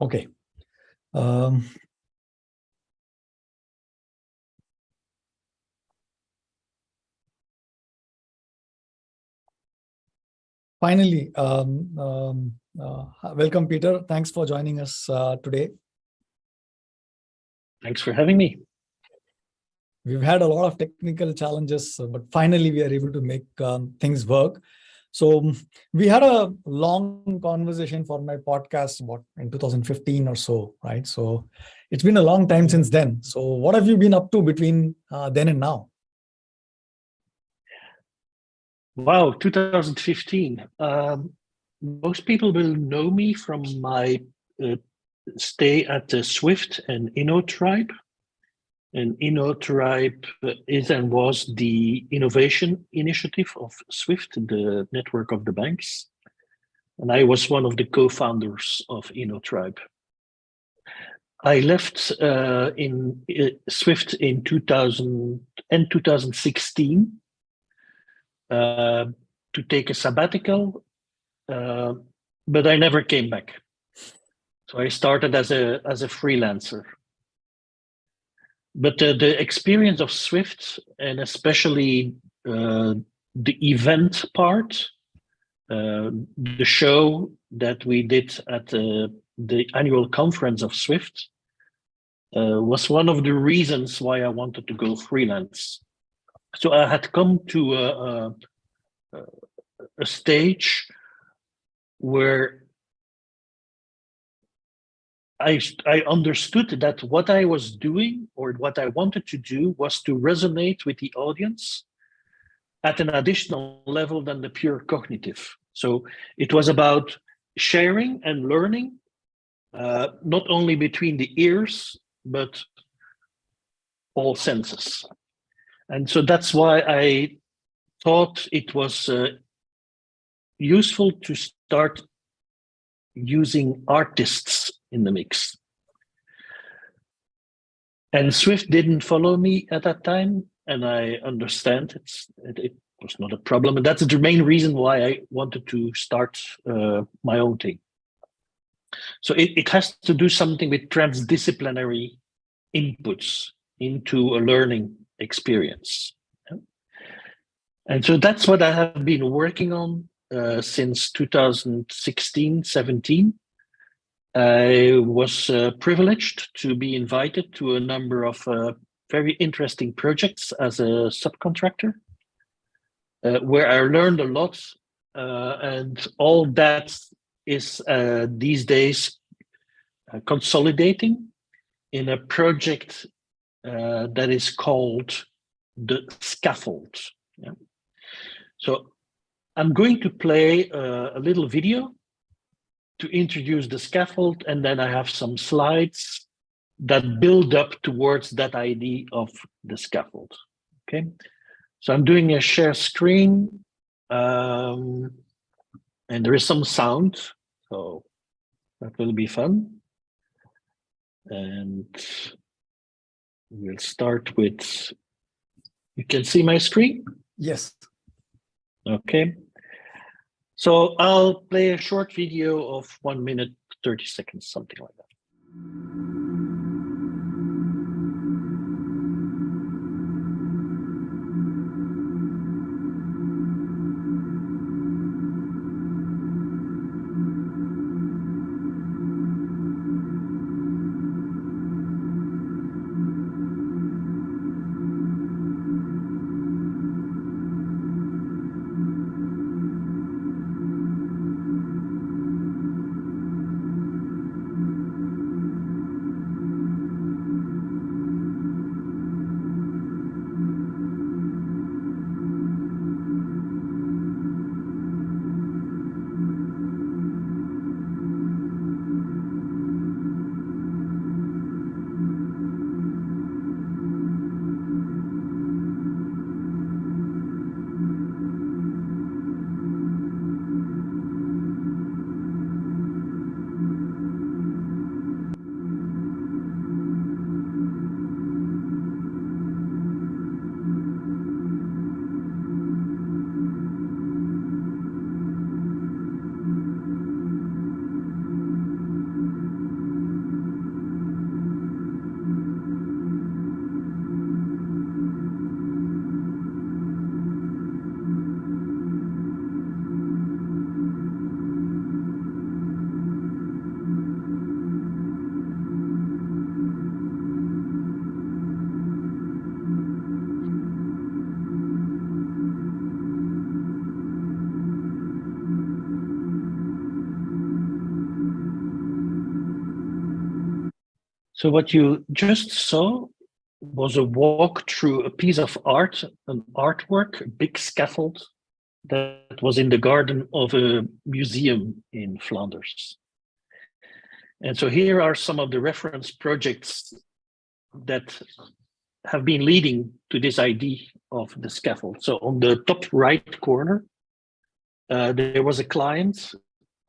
Okay. Um, Finally, welcome, Peter. Thanks for joining us today. Thanks for having me. We've had a lot of technical challenges, but finally we are able to make things work. So we had a long conversation for my podcast in 2015 or so, right? So it's been a long time since then. So what have you been up to between then and now? Wow, 2015. Most people will know me from my stay at the Swift and InnoTribe. And InnoTribe is and was the innovation initiative of Swift, the network of the banks. And I was one of the co-founders of InnoTribe. I left in Swift in 2016 to take a sabbatical, but I never came back. So I started as a freelancer. But the experience of Swift, and especially the event part, the show that we did at the annual conference of Swift, was one of the reasons why I wanted to go freelance. So I had come to a stage where I understood that what I was doing or what I wanted to do was to resonate with the audience at an additional level than the pure cognitive. So it was about sharing and learning, not only between the ears, but all senses. And so that's why I thought it was useful to start using artists in the mix. And Swift didn't follow me at that time, and I understand it was not a problem. And that's the main reason why I wanted to start my own thing. So it has to do something with trans-disciplinary inputs into a learning experience. And so that's what I have been working on since 2016, 17. I was privileged to be invited to a number of very interesting projects as a subcontractor, where I learned a lot, and all that is these days consolidating in a project that is called the Scaffold. Yeah. So I'm going to play a little video to introduce the Scaffold, and then I have some slides that build up towards that idea of the Scaffold. Okay, so I'm doing a share screen, and there is some sound, so that will be fun. And we'll start with, you can see my screen? Yes. Okay. So I'll play a short video of 1 minute, 30 seconds, something like that. So what you just saw was a walk through a piece of art, an artwork, a big scaffold that was in the garden of a museum in Flanders. And so here are some of the reference projects that have been leading to this idea of the scaffold. So on the top right corner, there was a client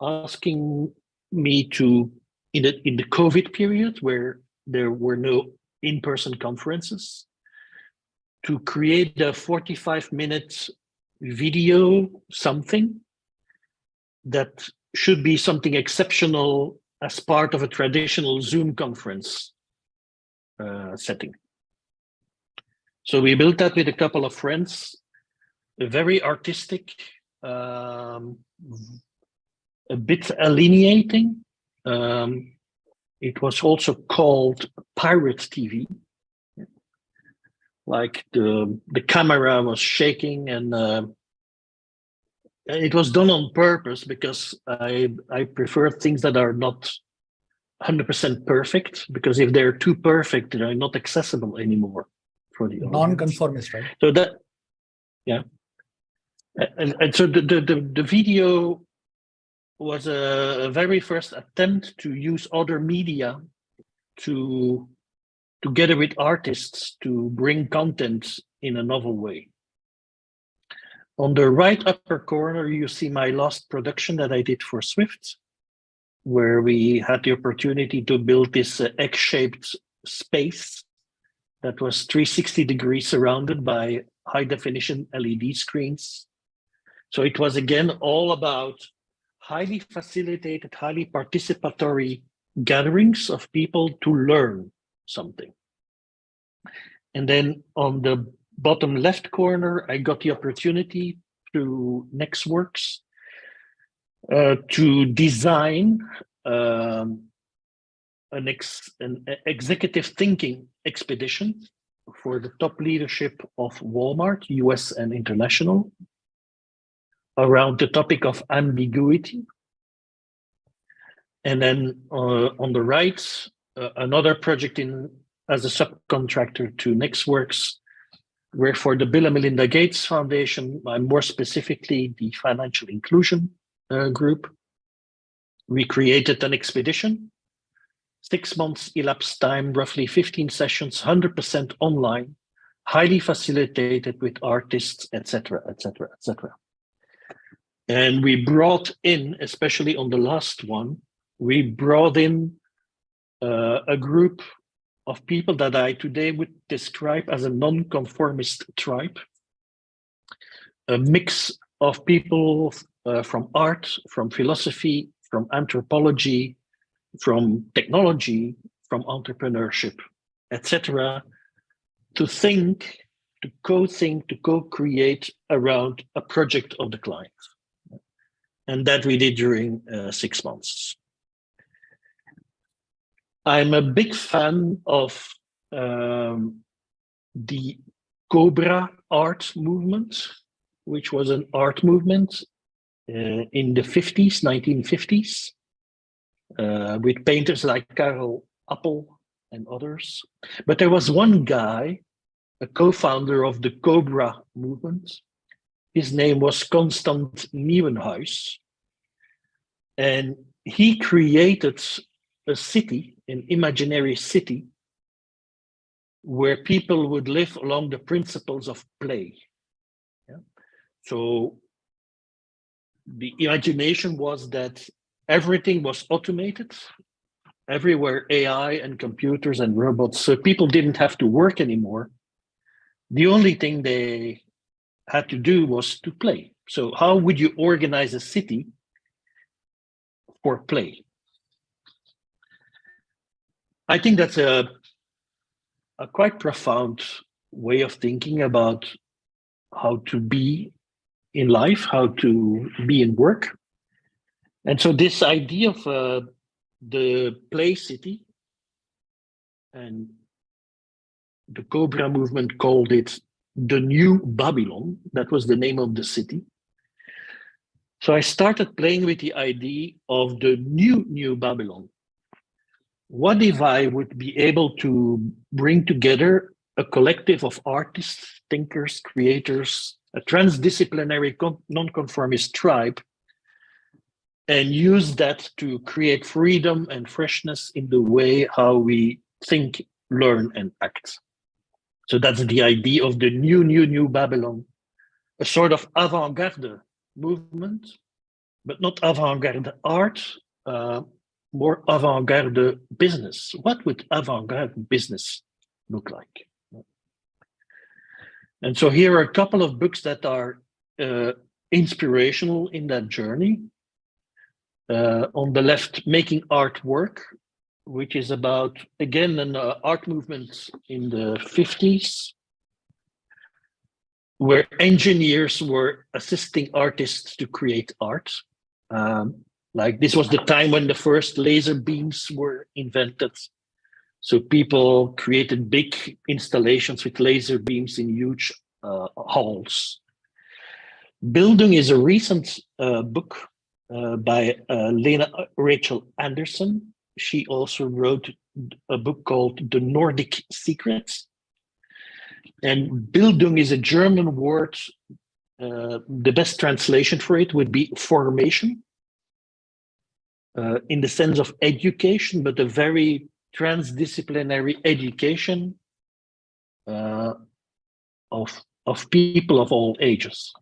asking me to, in the COVID period where there were no in-person conferences, to create a 45-minute video something that should be something exceptional as part of a traditional Zoom conference setting. So we built that with a couple of friends, a very artistic, a bit alienating. It was also called Pirate TV. Like the camera was shaking, and it was done on purpose because I prefer things that are not 100% perfect, because if they're too perfect, they're not accessible anymore for the audience. Non-conformist, right? So that, yeah. And so the video was a very first attempt to use other media to together with artists to bring content in a novel way. On the right upper corner, you see my last production that I did for Swift, where we had the opportunity to build this egg-shaped space that was 360 degrees surrounded by high-definition LED screens. So it was, again, all about highly facilitated, highly participatory gatherings of people to learn something. And then on the bottom left corner, I got the opportunity through NextWorks to design an executive thinking expedition for the top leadership of Walmart, US and international, around the topic of ambiguity. And then on the right, another project as a subcontractor to NextWorks, where for the Bill and Melinda Gates Foundation, more specifically the Financial Inclusion Group, we created an expedition, 6 months elapsed time, roughly 15 sessions, 100% online, highly facilitated with artists, etc., etc., etc. And we brought in, especially on the last one, we brought in a group of people that I today would describe as a non-conformist tribe, a mix of people from art, from philosophy, from anthropology, from technology, from entrepreneurship, etc., to think, to co-think, to co-create around a project of the client. And that we did during 6 months. I'm a big fan of the Cobra art movement, which was an art movement in the 50s, 1950s, with painters like Karel Appel and others. But there was one guy, a co-founder of the Cobra movement. His name was Constant Nieuwenhuis. And he created a city, an imaginary city, where people would live along the principles of play. Yeah? So the imagination was that everything was automated, everywhere AI and computers and robots, so people didn't have to work anymore. The only thing they had to do was to play. So how would you organize a city for play? I think that's a quite profound way of thinking about how to be in life, how to be in work. And so this idea of the play city, and the Cobra movement called it the New Babylon. That was the name of the city. So I started playing with the idea of the new Babylon, what if I would be able to bring together a collective of artists, thinkers, creators, a transdisciplinary nonconformist tribe, and use that to create freedom and freshness in the way how we think, learn, and act. So that's the idea of the new Babylon, a sort of avant-garde movement, but not avant-garde art, more avant-garde business. What would avant-garde business look like? And so here are a couple of books that are inspirational in that journey. On the left, Making Art Work, which is about, again, an art movement in the 50s, where engineers were assisting artists to create art. Like this was the time when the first laser beams were invented. So people created big installations with laser beams in huge halls. Building is a recent book by Lena Rachel Anderson. She also wrote a book called The Nordic Secrets. And Bildung is a German word. The best translation for it would be formation, in the sense of education, but a very transdisciplinary education of people of all ages,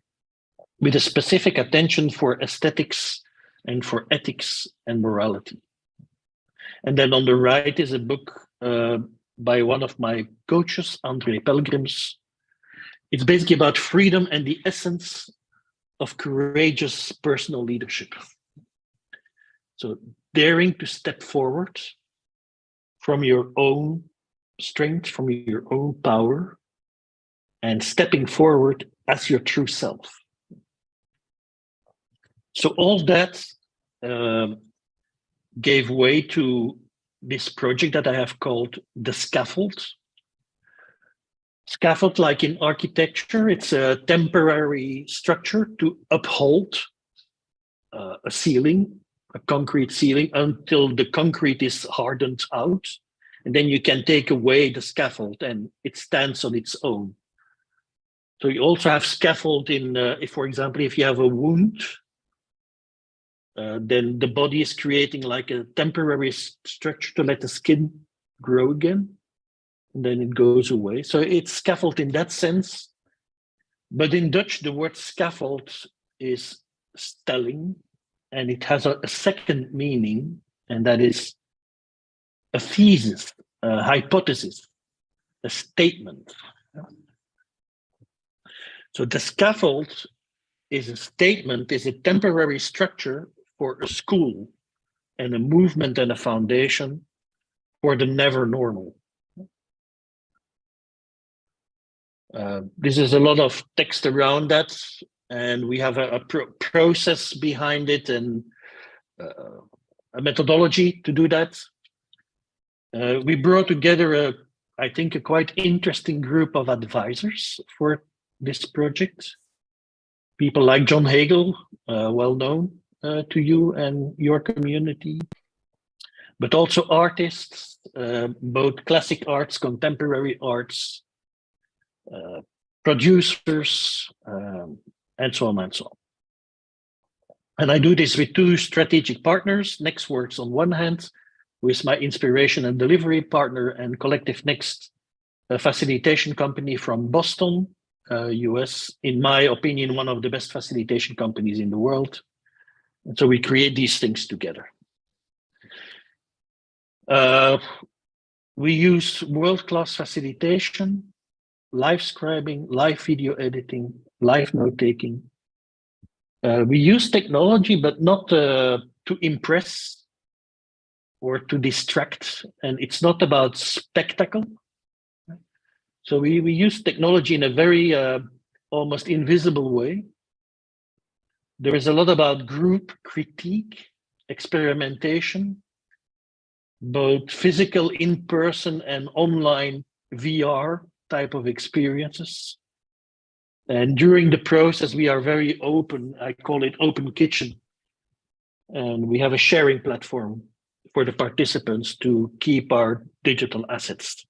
with a specific attention for aesthetics and for ethics and morality. And then on the right is a book by one of my coaches, André Pelgrims. It's basically about freedom and the essence of courageous personal leadership. So daring to step forward from your own strength, from your own power, and stepping forward as your true self. So all that gave way to this project that I have called the Scaffold. Scaffold, like in architecture, it's a temporary structure to uphold a ceiling, a concrete ceiling, until the concrete is hardened out. And then you can take away the scaffold and it stands on its own. So you also have scaffold in, if, for example, if you have a wound, then the body is creating like a temporary structure to let the skin grow again, and then it goes away. So it's scaffold in that sense. But in Dutch, the word scaffold is stelling, and it has a second meaning, and that is a thesis, a hypothesis, a statement. So the scaffold is a statement, is a temporary structure for a school and a movement and a foundation for the never normal. This is a lot of text around that, and we have a process behind it and a methodology to do that. We brought together, I think, a quite interesting group of advisors for this project. People like John Hagel, well known to you and your community, but also artists, both classic arts, contemporary arts, producers, and so on and so on. And I do this with two strategic partners, Nextworks on one hand, who is my inspiration and delivery partner, and Collective Next, a facilitation company from Boston, US, in my opinion, one of the best facilitation companies in the world. And so we create these things together. We use world-class facilitation, live scribing, live video editing, live note-taking. We use technology, but not to impress or to distract. And it's not about spectacle. So we use technology in a very almost invisible way. There is a lot about group critique, experimentation, both physical, in-person, and online VR type of experiences. And during the process, we are very open. I call it open kitchen. And we have a sharing platform for the participants to keep our digital assets.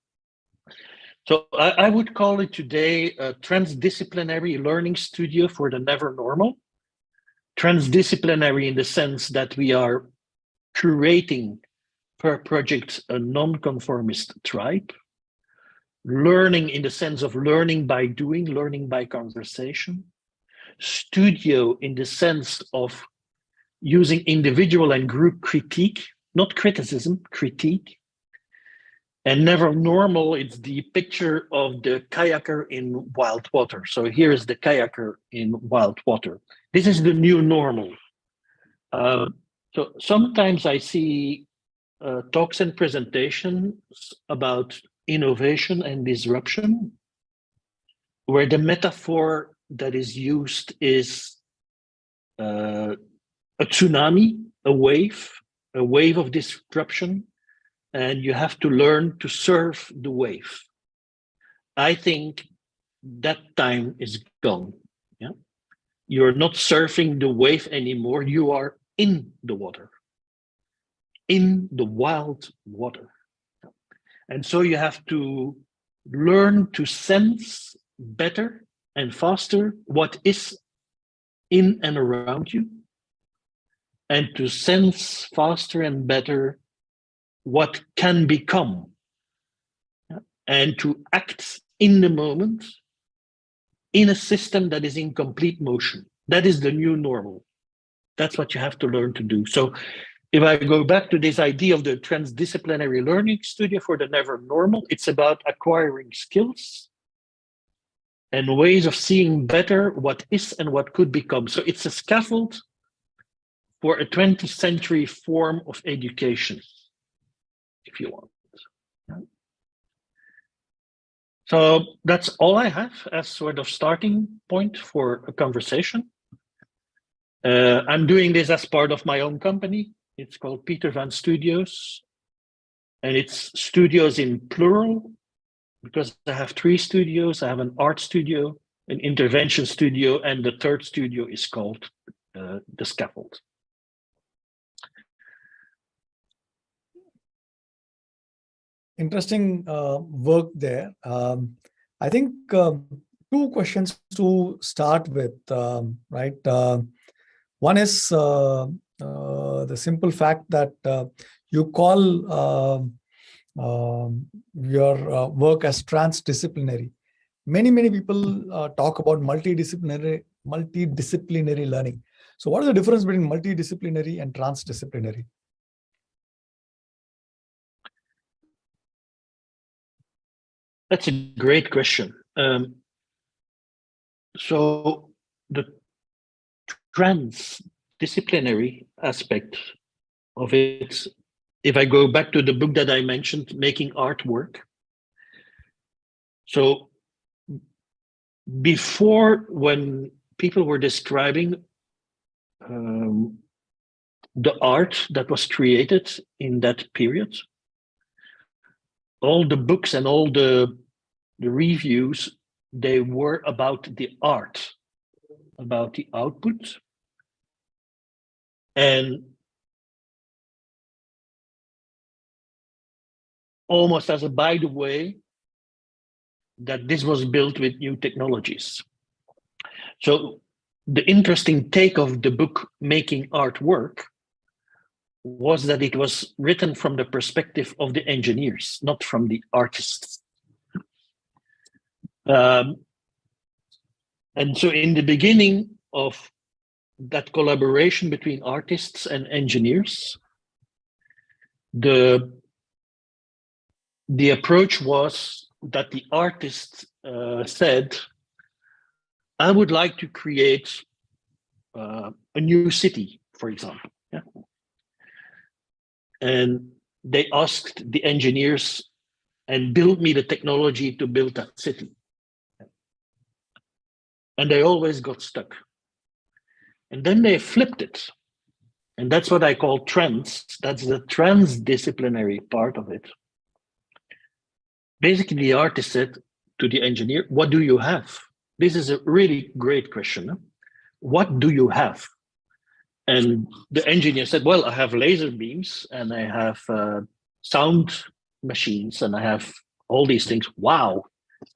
So I would call it today a transdisciplinary learning studio for the never normal. Transdisciplinary in the sense that we are curating per project a non-conformist tribe. Learning in the sense of learning by doing, learning by conversation. Studio in the sense of using individual and group critique, not criticism, critique. And never normal, it's the picture of the kayaker in wild water. So here is the kayaker in wild water. This is the new normal. So sometimes I see talks and presentations about innovation and disruption, where the metaphor that is used is a tsunami, a wave of disruption, and you have to learn to surf the wave. I think that time is gone. Yeah, you're not surfing the wave anymore. You are in the water, in the wild water. And so you have to learn to sense better and faster what is in and around you, and to sense faster and better what can become, and to act in the moment in a system that is in complete motion. That is the new normal. That's what you have to learn to do. So if I go back to this idea of the transdisciplinary learning studio for the never normal, it's about acquiring skills and ways of seeing better what is and what could become. So it's a scaffold for a 20th century form of education, if you want. So that's all I have as sort of starting point for a conversation. I'm doing this as part of my own company. It's called Petervan Studios, and it's studios in plural because I have 3 studios. I have an art studio, an intervention studio, and the third studio is called the Scaffold. Interesting work there. I think 2 questions to start with, right? One is the simple fact that you call your work as transdisciplinary. Many people talk about multidisciplinary learning. So what is the difference between multidisciplinary and transdisciplinary? That's a great question. So the transdisciplinary aspect of it, if I go back to the book that I mentioned, Making Art Work. So before, when people were describing the art that was created in that period, all the books and all the reviews, they were about the art, about the output. And almost as a by the way, that this was built with new technologies. So the interesting take of the book Making Art Work was that it was written from the perspective of the engineers, not from the artists. And so in the beginning of that collaboration between artists and engineers, the approach was that the artist said, I would like to create a new city, for example. Yeah? And they asked the engineers, and build me the technology to build that city. And they always got stuck. And then they flipped it. And that's what I call trends. That's the transdisciplinary part of it. Basically, the artist said to the engineer, what do you have? This is a really great question. Huh? What do you have? And the engineer said, well, I have laser beams and I have sound machines and I have all these things. Wow,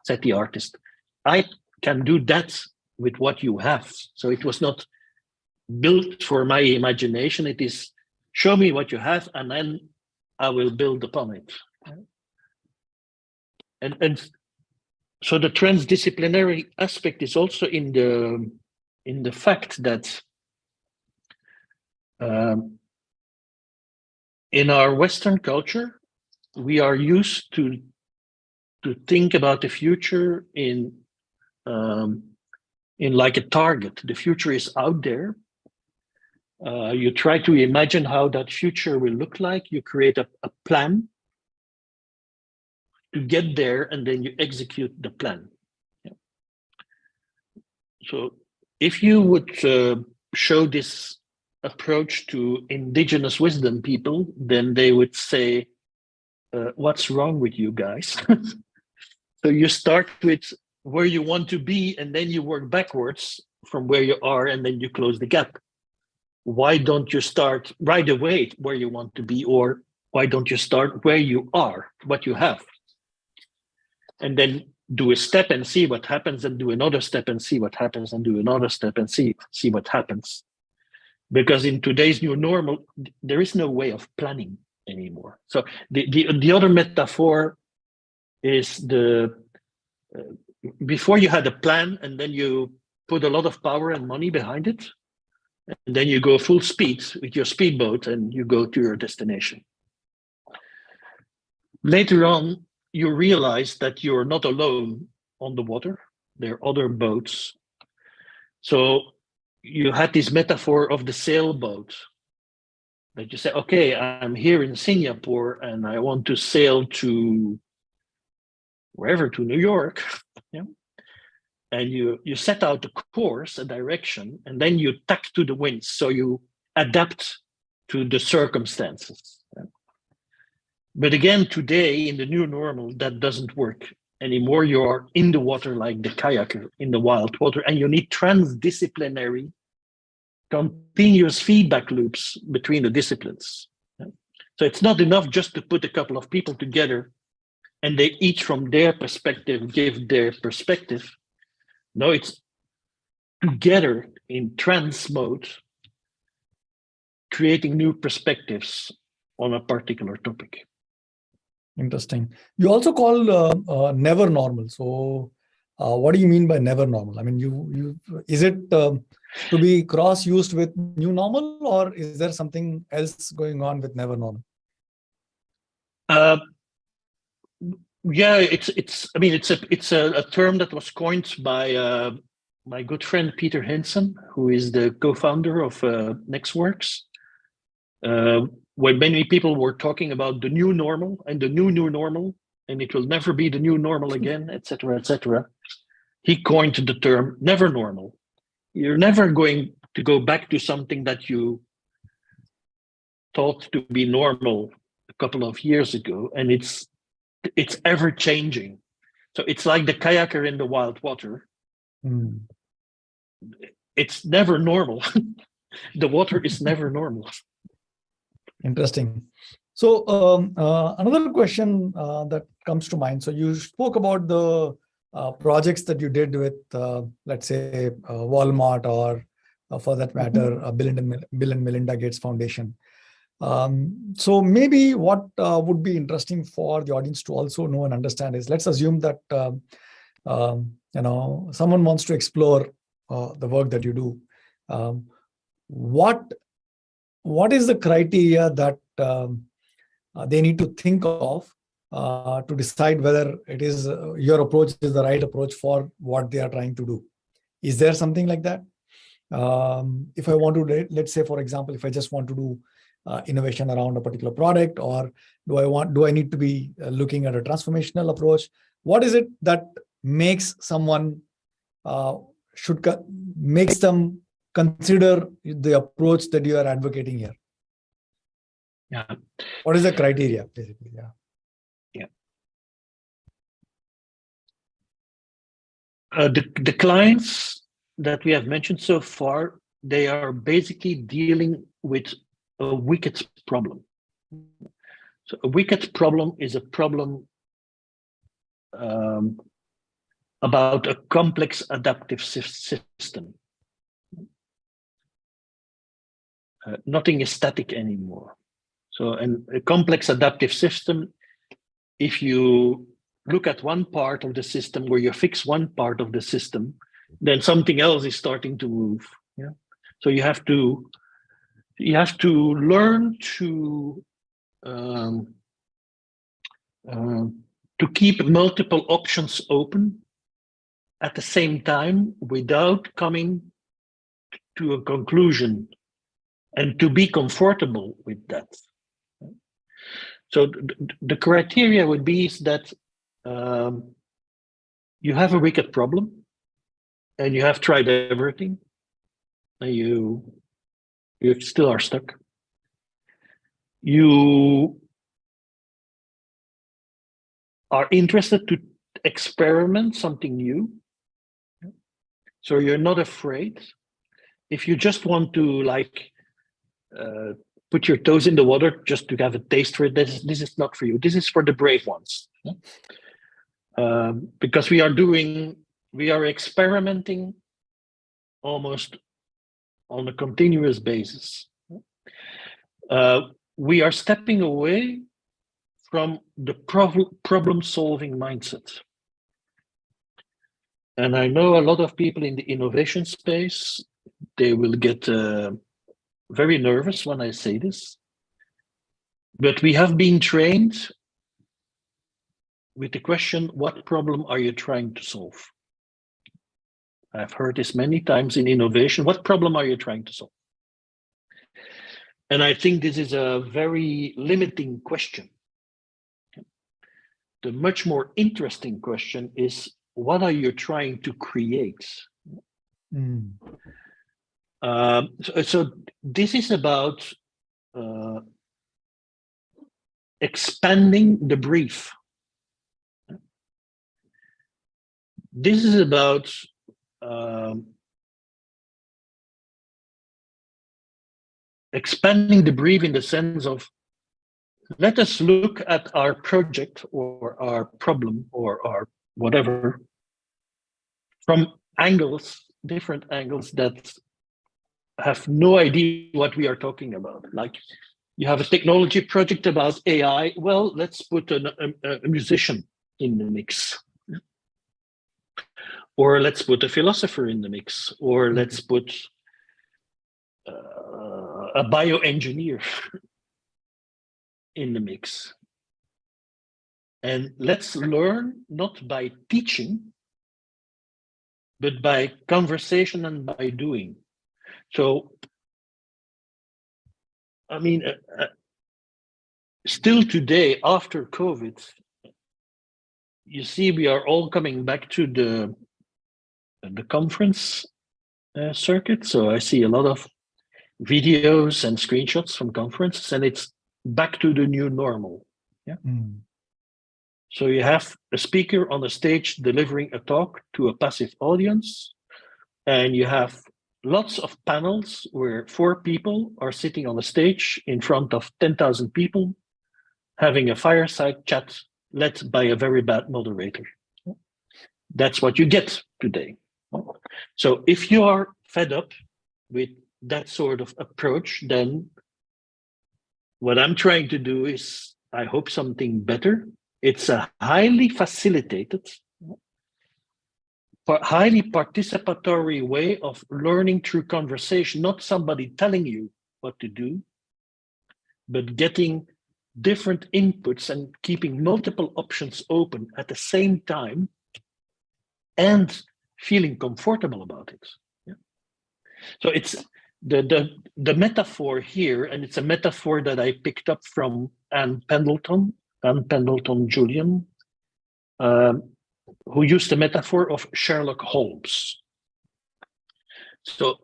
said the artist. I can do that with what you have. So it was not built for my imagination. It is show me what you have and then I will build upon it. And so the transdisciplinary aspect is also in the fact that in our Western culture, we are used to think about the future in like a target. The future is out there. You try to imagine how that future will look like. You create a plan to get there, and then you execute the plan. Yeah. So if you would show this approach to indigenous wisdom people, then they would say, what's wrong with you guys? So you start with where you want to be, and then you work backwards from where you are, and then you close the gap. Why don't you start right away where you want to be, or why don't you start where you are, what you have? And then do a step and see what happens, and do another step and see what happens, and do another step and see what happens. Because in today's new normal, there is no way of planning anymore. So the other metaphor is before you had a plan, and then you put a lot of power and money behind it, and then you go full speed with your speedboat and you go to your destination. Later on, you realize that you're not alone on the water. There are other boats. So you had this metaphor of the sailboat, that you say, okay, I'm here in Singapore and I want to sail to wherever, to New York. Yeah. And you set out a course, a direction, and then you tack to the winds. So you adapt to the circumstances. Yeah. But again, today in the new normal, that doesn't work anymore. You are in the water like the kayaker in the wild water, and you need transdisciplinary, continuous feedback loops between the disciplines. Yeah. So it's not enough just to put a couple of people together and they each from their perspective give their perspective. No, it's together in trans mode, creating new perspectives on a particular topic. Interesting. You also call never normal. So what do you mean by never normal? I mean, is it to be cross-used with new normal, or is there something else going on with never normal? Yeah, it's a term that was coined by my good friend Peter Hinson, who is the co-founder of Nextworks. When many people were talking about the new normal and the new normal, and it will never be the new normal again, etc., etc., he coined the term never normal. You're never going to go back to something that you thought to be normal a couple of years ago, and it's ever changing. So it's like the kayaker in the wild water. Mm. It's never normal. The water is never normal. Interesting. So another question that comes to mind. So you spoke about the projects that you did with, let's say, Walmart, or for that matter, Bill and Melinda Gates Foundation. So maybe what would be interesting for the audience to also know and understand is, let's assume that someone wants to explore the work that you do. What is the criteria that they need to think of to decide whether it is your approach is the right approach for what they are trying to do? Is there something like that? If I want to, let's say, for example, if I just want to do innovation around a particular product, or do I need to be looking at a transformational approach? What is it that makes someone makes them consider the approach that you are advocating here? Yeah. What is the criteria, basically? Yeah. The clients that we have mentioned so far, they are basically dealing with a wicked problem. So a wicked problem is a problem about a complex adaptive system. Nothing is static anymore. So, and a complex adaptive system, if you look at one part of the system where you fix one part of the system, then something else is starting to move. Yeah. So you have to learn to keep multiple options open at the same time without coming to a conclusion, and to be comfortable with that. So the criteria would be is that you have a wicked problem and you have tried everything and you still are stuck. You are interested to experiment something new. So you're not afraid. If you just want to like put your toes in the water just to have a taste for it, this is not for you. This is for the brave ones. Because we are experimenting almost on a continuous basis. We are stepping away from the problem-solving mindset. And I know a lot of people in the innovation space, they will get very nervous when I say this, but we have been trained with the question, what problem are you trying to solve? I've heard this many times in innovation, what problem are you trying to solve? And I think this is a very limiting question. The much more interesting question is, what are you trying to create? So this is about expanding the brief. This is about expanding the brief in the sense of, let us look at our project or our problem or our whatever from angles, different angles that have no idea what we are talking about. Like you have a technology project about AI. Well, let's put a musician in the mix. Or let's put a philosopher in the mix. Or let's put a bioengineer in the mix. And let's learn not by teaching, but by conversation and by doing. So, I mean, still today, after COVID, you see we are all coming back to the conference circuit. So I see a lot of videos and screenshots from conferences, and it's back to the new normal. Yeah. So you have a speaker on a stage delivering a talk to a passive audience, and you have lots of panels where 4 people are sitting on a stage in front of 10,000 people, having a fireside chat led by a very bad moderator. That's what you get today. So if you are fed up with that sort of approach, then what I'm trying to do is, I hope, something better. It's a highly facilitated, highly participatory way of learning through conversation, not somebody telling you what to do, but getting different inputs and keeping multiple options open at the same time and feeling comfortable about it. Yeah. So it's the metaphor here, and it's a metaphor that I picked up from Pendleton-Jullian, who used the metaphor of Sherlock Holmes. So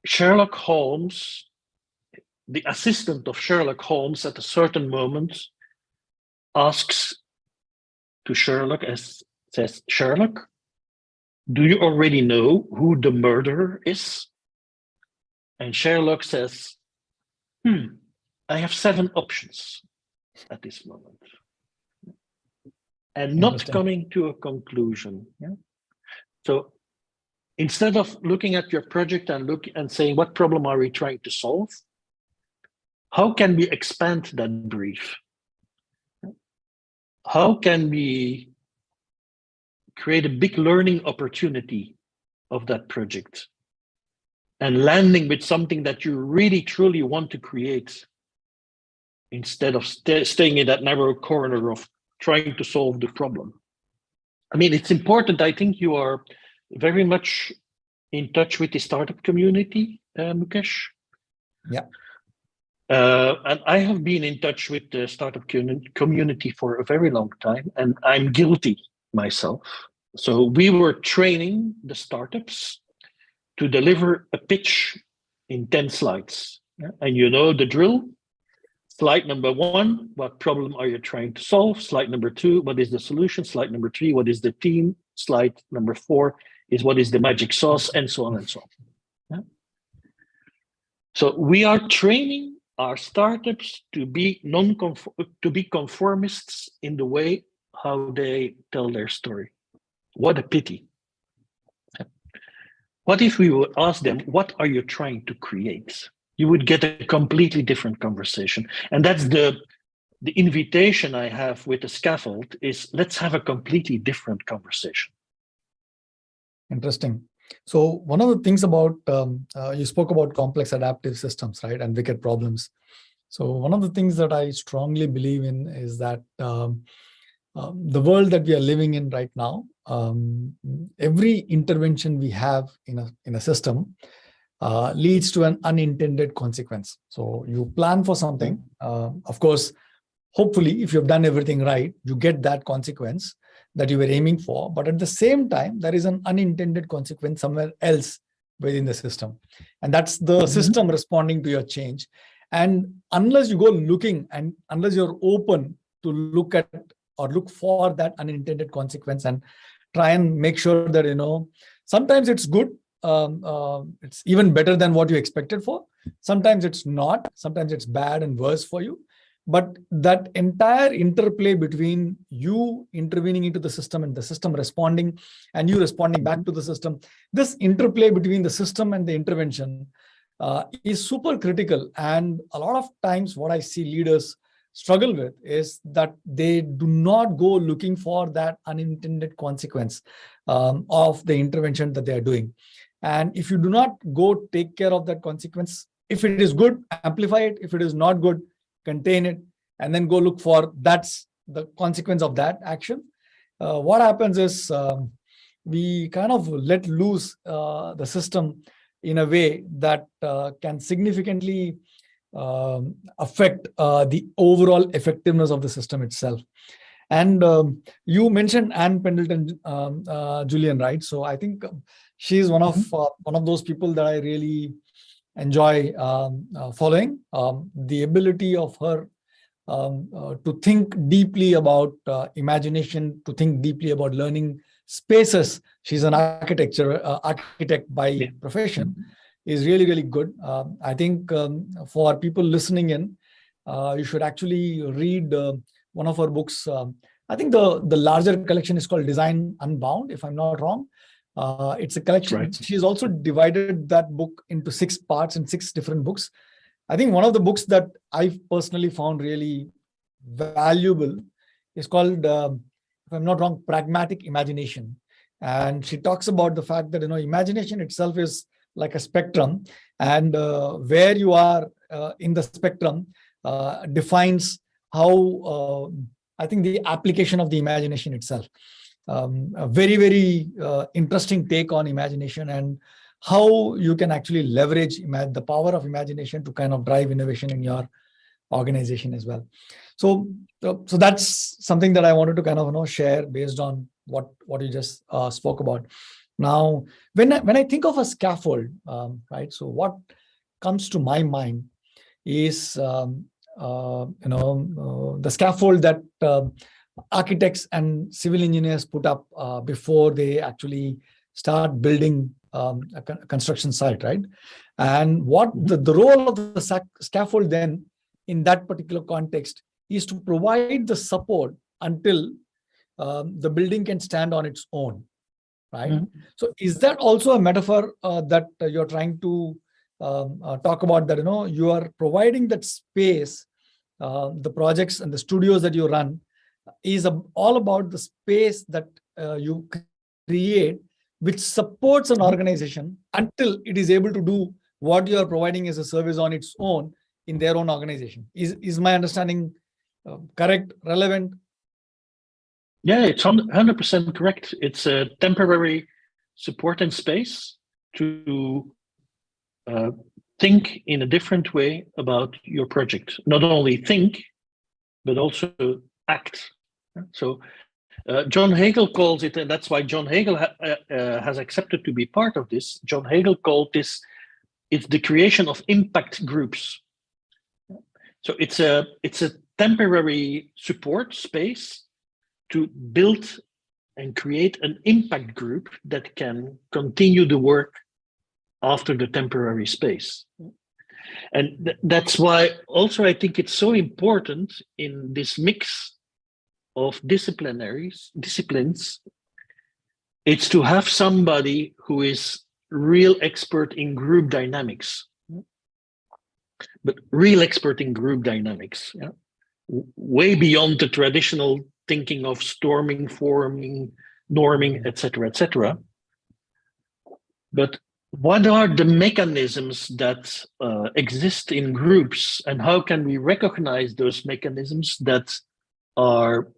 Sherlock Holmes, the assistant of Sherlock Holmes at a certain moment asks to Sherlock, says, Sherlock, do you already know who the murderer is? And Sherlock says, I have 7 options at this moment. And not coming to a conclusion. Yeah? So instead of looking at your project and saying, what problem are we trying to solve? How can we expand that brief? How can we create a big learning opportunity of that project and landing with something that you really truly want to create instead of staying in that narrow corner of trying to solve the problem? I mean, it's important. I think you are very much in touch with the startup community, Mukesh. Yeah. And I have been in touch with the startup community for a very long time, and I'm guilty myself. So we were training the startups to deliver a pitch in 10 slides. Yeah? And you know the drill. Slide number 1, what problem are you trying to solve? Slide number 2, what is the solution? Slide number 3, what is the team? Slide number 4 is what is the magic sauce, and so on and so on. Yeah? So we are training our startups to be conformists in the way how they tell their story. What a pity. What if we would ask them, what are you trying to create? You would get a completely different conversation. And that's the invitation I have with the Scaffold is, let's have a completely different conversation. Interesting. So one of the things about, you spoke about complex adaptive systems, right? And wicked problems. So one of the things that I strongly believe in is that the world that we are living in right now, every intervention we have in a system leads to an unintended consequence. So you plan for something, of course, hopefully, if you've done everything right, you get that consequence that you were aiming for. But at the same time, there is an unintended consequence somewhere else within the system. And that's the system responding to your change. And unless you go looking and unless you're open to look at or look for that unintended consequence and try and make sure that, sometimes it's good. It's even better than what you expected for. Sometimes it's not. Sometimes it's bad and worse for you. But that entire interplay between you intervening into the system and the system responding and you responding back to the system, this interplay between the system and the intervention is super critical. And a lot of times what I see leaders struggle with is that they do not go looking for that unintended consequence of the intervention that they are doing. And if you do not go take care of that consequence, if it is good, amplify it. If it is not good, contain it, and then go look for that's the consequence of that action. What happens is we kind of let loose the system in a way that can significantly affect the overall effectiveness of the system itself. And you mentioned Pendleton-Jullian, right? So I think she's one of those people that I really enjoy following. The ability of her to think deeply about imagination, to think deeply about learning spaces. She's an architect by profession, is really, really good. I think for people listening in, you should actually read one of her books. I think the larger collection is called Design Unbound, if I'm not wrong. It's a collection. Right. She's also divided that book into 6 parts and 6 different books. I think one of the books that I personally found really valuable is called, if I'm not wrong, Pragmatic Imagination. And she talks about the fact that, imagination itself is like a spectrum, and where you are in the spectrum defines how, I think, the application of the imagination itself. A very, very interesting take on imagination and how you can actually leverage the power of imagination to kind of drive innovation in your organization as well. So that's something that I wanted to kind of share based on what you just spoke about. Now, when I think of a scaffold, right? So what comes to my mind is the scaffold that architects and civil engineers put up before they actually start building construction site, right? And what the role of the scaffold then in that particular context is to provide the support until the building can stand on its own, right? So is that also a metaphor that you're trying to talk about, that you are providing that space, the projects and the studios that you run is all about the space that you create, which supports an organization until it is able to do what you are providing as a service on its own in their own organization. Is my understanding correct, relevant? Yeah, it's 100% correct. It's a temporary support and space to think in a different way about your project. Not only think, but also act. So John Hagel calls it, and that's why John Hagel has accepted to be part of this. John Hagel called this, it's the creation of impact groups. So it's a temporary support space to build and create an impact group that can continue the work after the temporary space. And that's why also I think it's so important in this mix of disciplines, it's to have somebody who is real expert in group dynamics, but real expert in group dynamics, way beyond the traditional thinking of storming, forming, norming, etc. But what are the mechanisms that exist in groups, and how can we recognize those mechanisms that are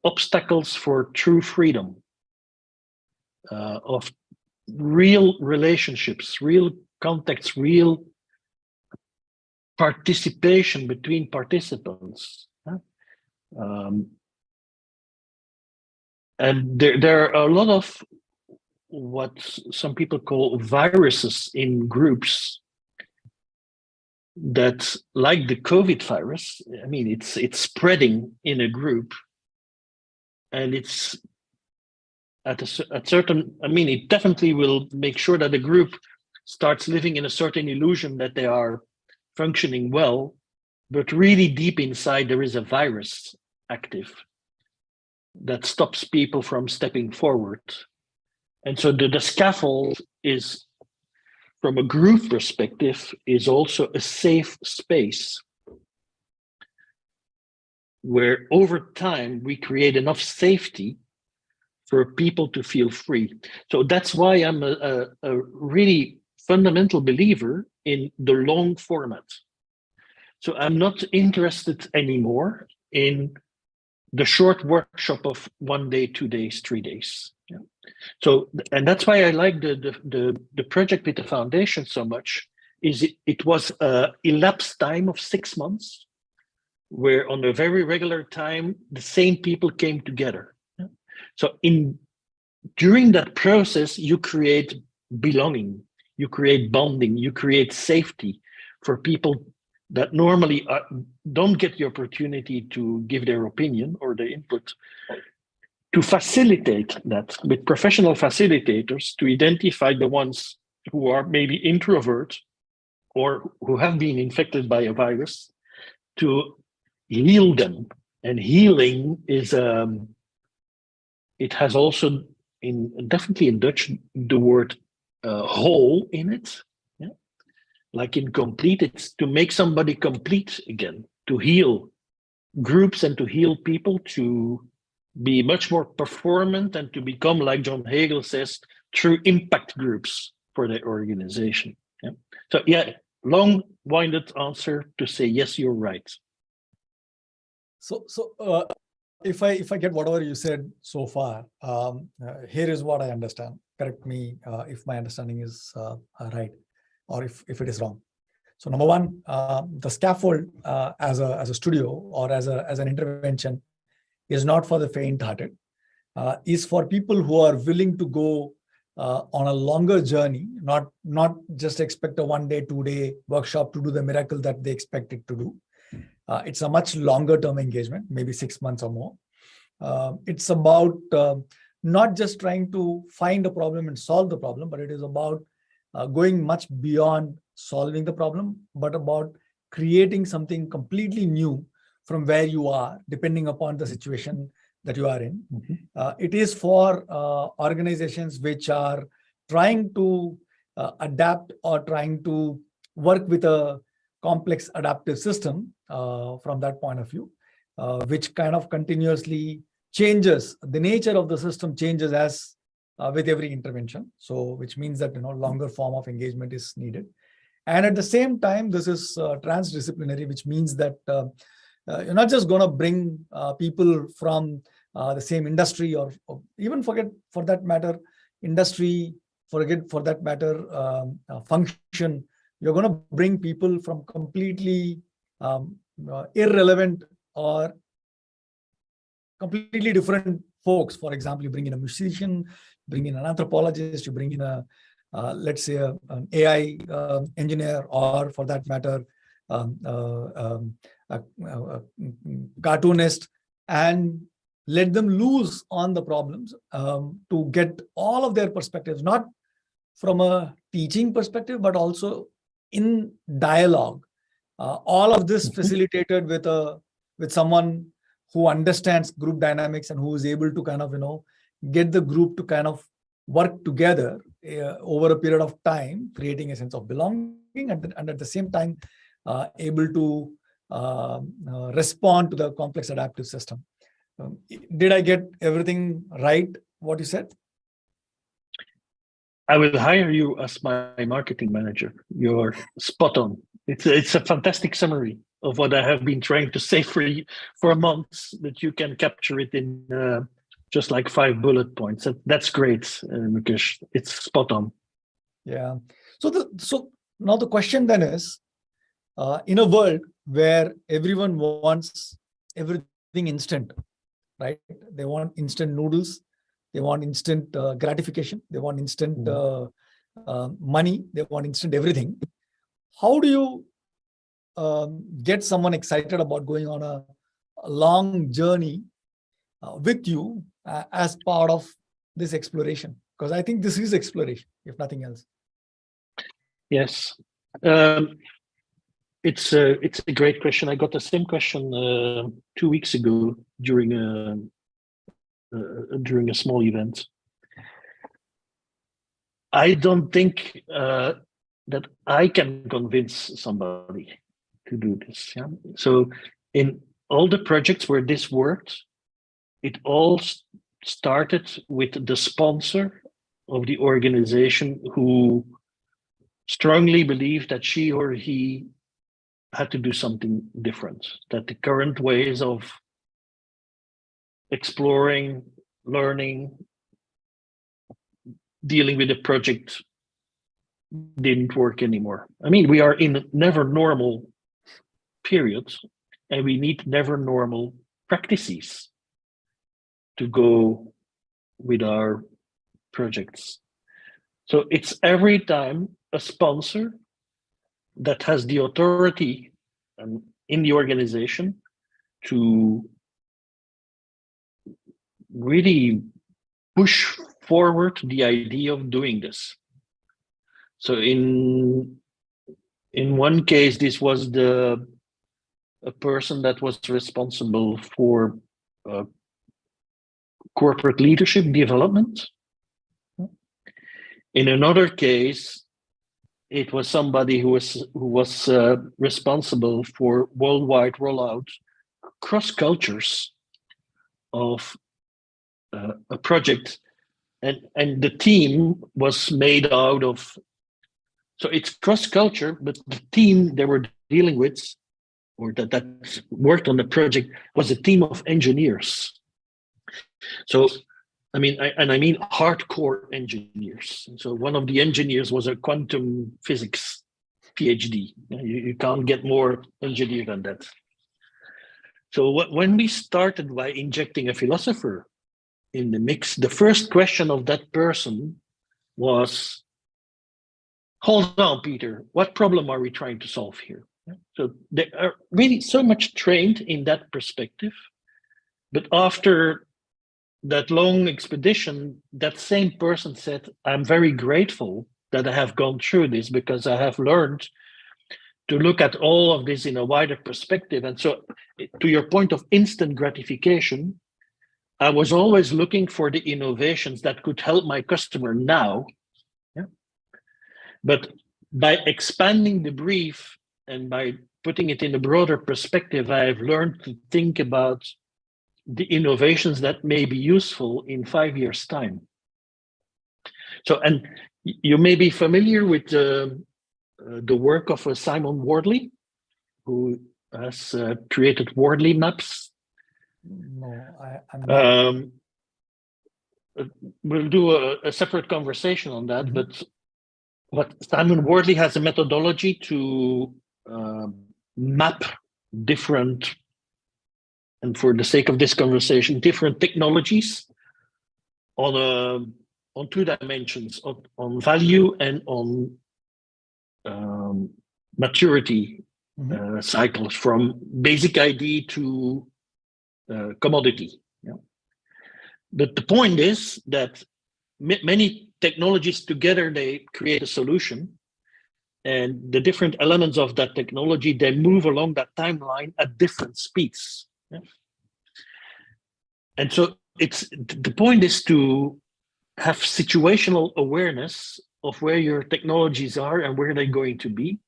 obstacles for true freedom of real relationships, real contacts, real participation between participants? And there are a lot of what some people call viruses in groups that, like the COVID virus, I mean, it's spreading in a group, and it's at certain, I mean, it definitely will make sure that the group starts living in a certain illusion that they are functioning well, but really deep inside there is a virus active that stops people from stepping forward. And so the scaffold is, from a group perspective, is also a safe space where over time we create enough safety for people to feel free. So that's why I'm a really fundamental believer in the long format. So I'm not interested anymore in the short workshop of 1 day, 2 days, 3 days. So, and that's why I like the project with the foundation so much, is it was a elapsed time of 6 months, where on a very regular time, the same people came together. So during that process, you create belonging, you create bonding, you create safety for people that normally don't get the opportunity to give their opinion or their input, to facilitate that with professional facilitators, to identify the ones who are maybe introvert or who have been infected by a virus, to heal them. And healing is, it has also, definitely in Dutch, the word whole in it. Like in complete, it's to make somebody complete again, to heal groups and to heal people, to be much more performant and to become, like John Hagel says, true impact groups for their organization. So yeah, long-winded answer to say, yes, you're right. So if I get whatever you said so far, here is what I understand. Correct me if my understanding is right, or if it is wrong. So number one, the scaffold as a studio or as an intervention is not for the faint-hearted. Is for people who are willing to go on a longer journey, not just expect a 1 day, 2 day workshop to do the miracle that they expect it to do. It's a much longer term engagement, maybe 6 months or more. It's about not just trying to find a problem and solve the problem, but it is about going much beyond solving the problem, but about creating something completely new from where you are, depending upon the situation that you are in. It is for organizations which are trying to adapt or trying to work with a complex adaptive system from that point of view, which kind of continuously changes. The nature of the system changes as with every intervention. So which means that longer form of engagement is needed. And at the same time, this is trans-disciplinary, which means that you're not just going to bring people from the same industry or even forget for that matter industry, forget for that matter function. You're going to bring people from completely irrelevant or completely different folks. For example, you bring in a musician, bring in an anthropologist, you bring in a let's say an AI engineer, or for that matter a cartoonist, and let them loose on the problems to get all of their perspectives, not from a teaching perspective, but also in dialogue. All of this facilitated with someone who understands group dynamics and who is able to kind of get the group to kind of work together over a period of time, creating a sense of belonging, and at the same time able to respond to the complex adaptive system. Did I get everything right, what you said? I will hire you as my marketing manager. You're spot on. It's a fantastic summary of what I have been trying to say for months, but you can capture it in just like 5 bullet points. That's great, Mukesh. It's spot on. Yeah. So now the question then is, in a world where everyone wants everything instant, right? They want instant noodles, they want instant gratification, they want instant money, they want instant everything. How do you get someone excited about going on a long journey with you as part of this exploration? Because I think this is exploration, if nothing else. Yes. It's a great question. I got the same question 2 weeks ago during a small event. I don't think that I can convince somebody to do this. Yeah? So in all the projects where this worked, it all started with the sponsor of the organization who strongly believed that she or he had to do something different, that the current ways of exploring, learning, dealing with the project didn't work anymore. I mean, we are in a never normal period, and we need never normal practices to go with our projects. So it's every time a sponsor that has the authority in the organization to really push forward the idea of doing this. So in one case, this was a person that was responsible for corporate leadership development. In another case, it was somebody who was responsible for worldwide rollout across cultures of a project, and the team was made out of. So it's cross culture, but the team they were dealing with, or that worked on the project, was a team of engineers. So I mean hardcore engineers. So one of the engineers was a quantum physics PhD. You can't get more engineer than that. So when we started by injecting a philosopher in the mix, the first question of that person was, hold on, Peter, what problem are we trying to solve here? So they are really so much trained in that perspective. But after that long expedition, that same person said, I'm very grateful that I have gone through this because I have learned to look at all of this in a wider perspective. And so, to your point of instant gratification, I was always looking for the innovations that could help my customer now. Yeah. But by expanding the brief and by putting it in a broader perspective, I have learned to think about the innovations that may be useful in 5 years' time. So, and you may be familiar with the work of Simon Wardley, who has created Wardley maps. No, I'm not. We'll do a separate conversation on that, but what Simon Wardley has a methodology to map different, and for the sake of this conversation, different technologies on two dimensions, on value and on maturity cycles, from basic ID to commodity. Yeah. But the point is that many technologies together, they create a solution, and the different elements of that technology, they move along that timeline at different speeds. Yeah. And so the point is to have situational awareness of where your technologies are and where they're going to be,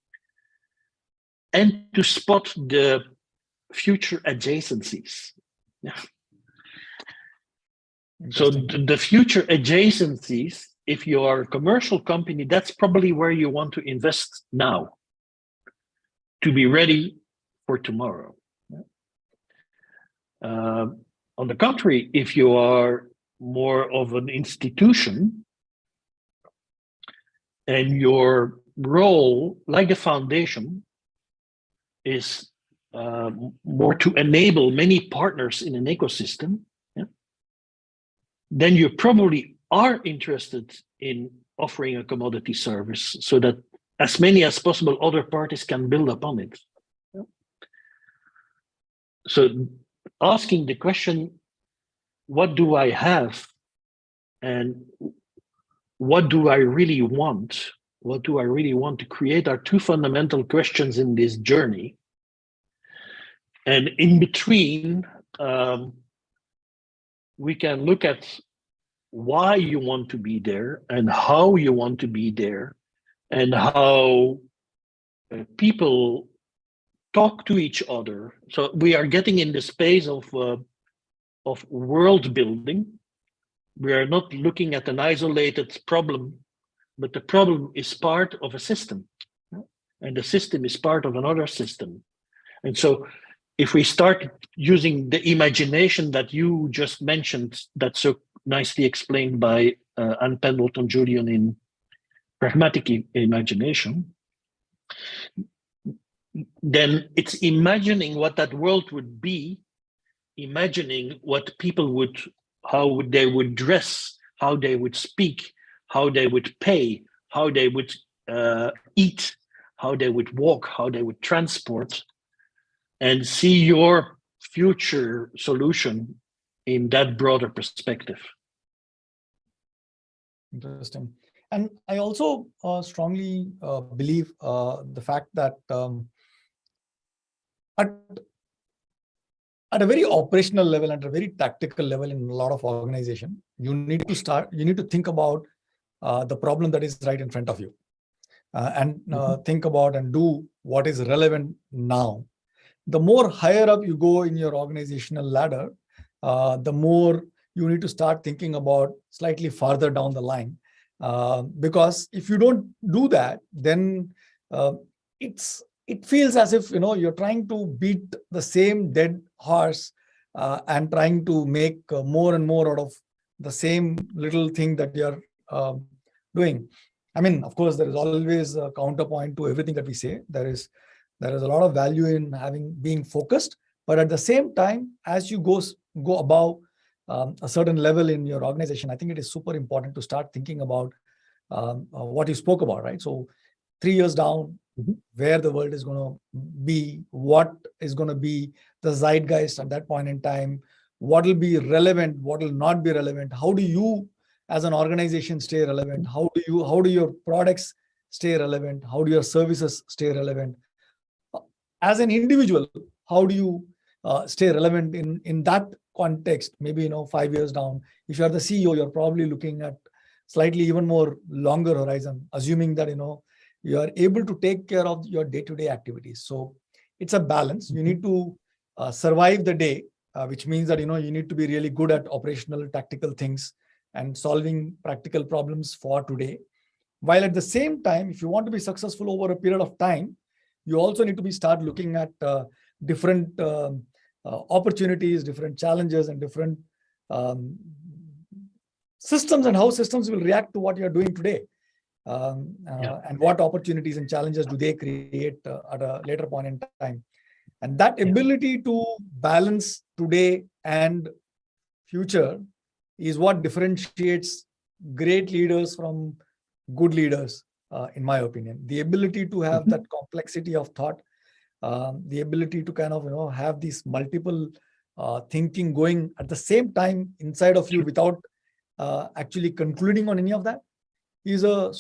and to spot the future adjacencies. Yeah. So the future adjacencies, if you are a commercial company, that's probably where you want to invest now to be ready for tomorrow. On the contrary, if you are more of an institution and your role, like the foundation, is more to enable many partners in an ecosystem, then you probably are interested in offering a commodity service so that as many as possible other parties can build upon it. Yeah. So asking the question, what do I have and what do I really want? What do I really want to create are two fundamental questions in this journey. And in between, we can look at why you want to be there and how you want to be there and how people talk to each other. So we are getting in the space of world building. We are not looking at an isolated problem, but the problem is part of a system, and the system is part of another system. And so if we start using the imagination that you just mentioned, that's so nicely explained by Anne Pendleton-Jullian in Pragmatic Imagination, then it's imagining what that world would be, imagining what people would, how they would dress, how they would speak, how they would pay, how they would eat, how they would walk, how they would transport, and see your future solution in that broader perspective. Interesting. And I also strongly believe the fact that at a very operational level, at a very tactical level in a lot of organization, you need to think about the problem that is right in front of you and think about and do what is relevant now. The more higher up you go in your organizational ladder, the more you need to start thinking about slightly farther down the line. Because if you don't do that, then it feels as if you're trying to beat the same dead horse and trying to make more and more out of the same little thing that you're doing. I mean, of course, there is always a counterpoint to everything that we say. There is a lot of value in being focused, but at the same time, as you go above a certain level in your organization, I think it is super important to start thinking about what you spoke about, right? So 3 years down, where the world is going to be, what is going to be the zeitgeist at that point in time, what will be relevant, what will not be relevant. How do you as an organization stay relevant? How do your products stay relevant? How do your services stay relevant? As an individual, how do you stay relevant in that context? Maybe 5 years down, if you are the CEO, you're probably looking at slightly even more longer horizon, assuming that you are able to take care of your day-to-day activities. So it's a balance. You need to survive the day, which means that you need to be really good at operational tactical things and solving practical problems for today, while at the same time, if you want to be successful over a period of time, you also need to start looking at different opportunities, different challenges, and different systems, and how systems will react to what you're doing today. And what opportunities and challenges do they create at a later point in time. And that ability to balance today and future is what differentiates great leaders from good leaders, in my opinion. The ability to have that complexity of thought, the ability to kind of have these multiple thinking going at the same time inside of you without actually concluding on any of that, is a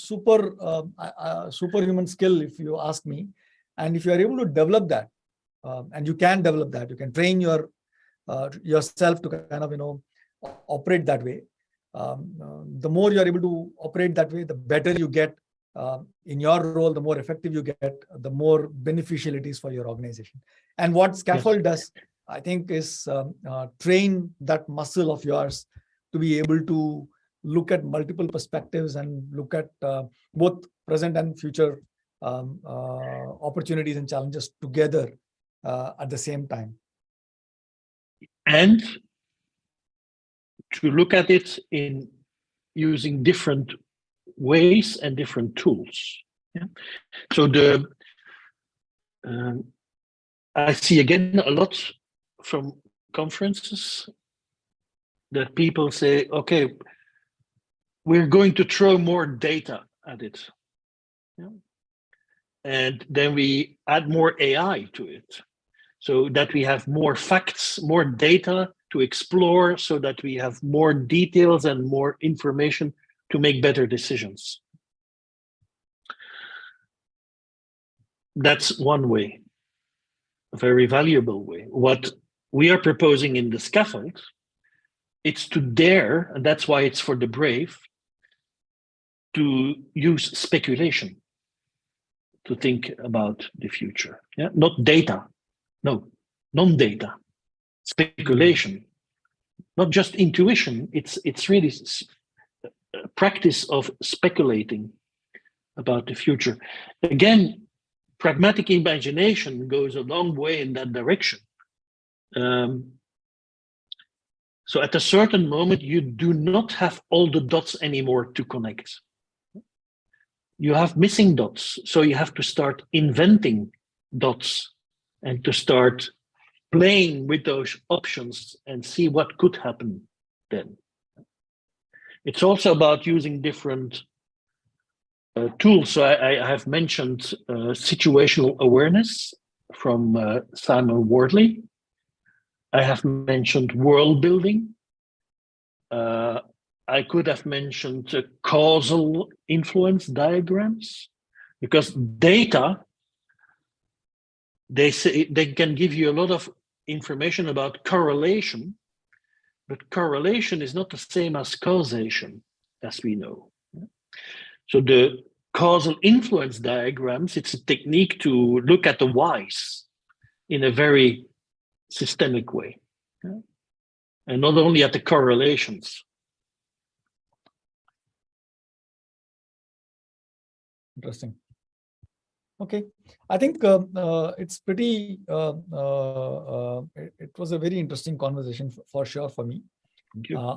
superhuman skill, if you ask me. And if you are able to develop that, and you can develop that, you can train yourself to kind of operate that way. The more you are able to operate that way, the better you get in your role, the more effective you get, the more beneficial it is for your organization. And what Scaffold does, I think, is train that muscle of yours to be able to look at multiple perspectives and look at both present and future opportunities and challenges together at the same time. And to look at it in using different ways and different tools. Yeah. So I see again a lot from conferences that people say, okay, we're going to throw more data at it. Yeah. And then we add more AI to it, so that we have more facts, more data to explore, so that we have more details and more information to make better decisions. That's one way, a very valuable way. What we are proposing in the Scaffold, it's to dare, and that's why it's for the brave, to use speculation to think about the future. Yeah? Not data, no, non-data, speculation, not just intuition. It's really a practice of speculating about the future. Again, pragmatic imagination goes a long way in that direction. So at a certain moment, you do not have all the dots anymore to connect. You have missing dots, so you have to start inventing dots and to start playing with those options and see what could happen then. It's also about using different tools. So I have mentioned situational awareness from Simon Wardley. I have mentioned world building. I could have mentioned causal influence diagrams, because data, they say they can give you a lot of information about correlation, but correlation is not the same as causation, as we know. So the causal influence diagrams, it's a technique to look at the whys in a very systemic way, and not only at the correlations. Interesting. Okay, I think it's pretty. It was a very interesting conversation for sure for me.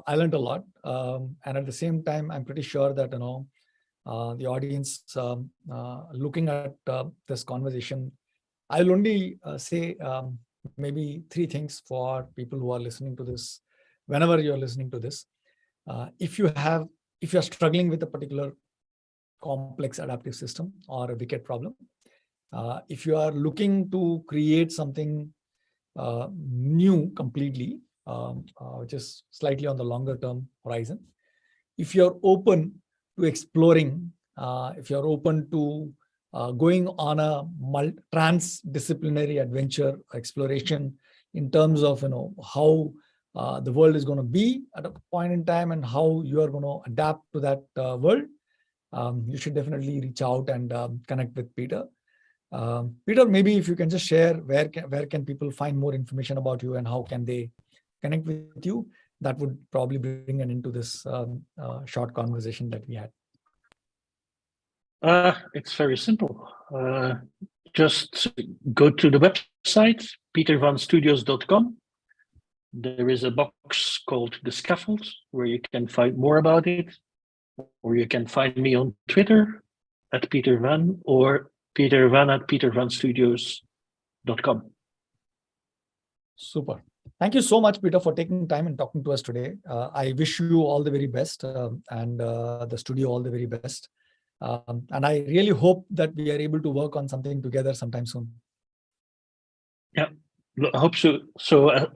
I learned a lot, and at the same time, I'm pretty sure that the audience looking at this conversation, I'll only say maybe 3 things for people who are listening to this. Whenever you're listening to this, if you're struggling with a particular complex adaptive system or a wicked problem, if you are looking to create something new completely, which is slightly on the longer term horizon. If you're open to exploring, if you're open to going on a trans-disciplinary adventure exploration in terms of how the world is going to be at a point in time and how you are going to adapt to that world, you should definitely reach out and connect with Peter. Peter, maybe if you can just share where can people find more information about you and how can they connect with you, that would probably bring an end to this short conversation that we had. It's very simple. Just go to the website, petervanstudios.com. There is a box called the Scaffold where you can find more about it, or you can find me on Twitter at Petervan or petervan@petervanstudios.com. Super. Thank you so much, Peter, for taking time and talking to us today. I wish you all the very best and the studio all the very best. And I really hope that we are able to work on something together sometime soon. Yeah, I hope so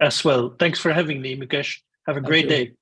as well. Thanks for having me, Mukesh. Have a great day.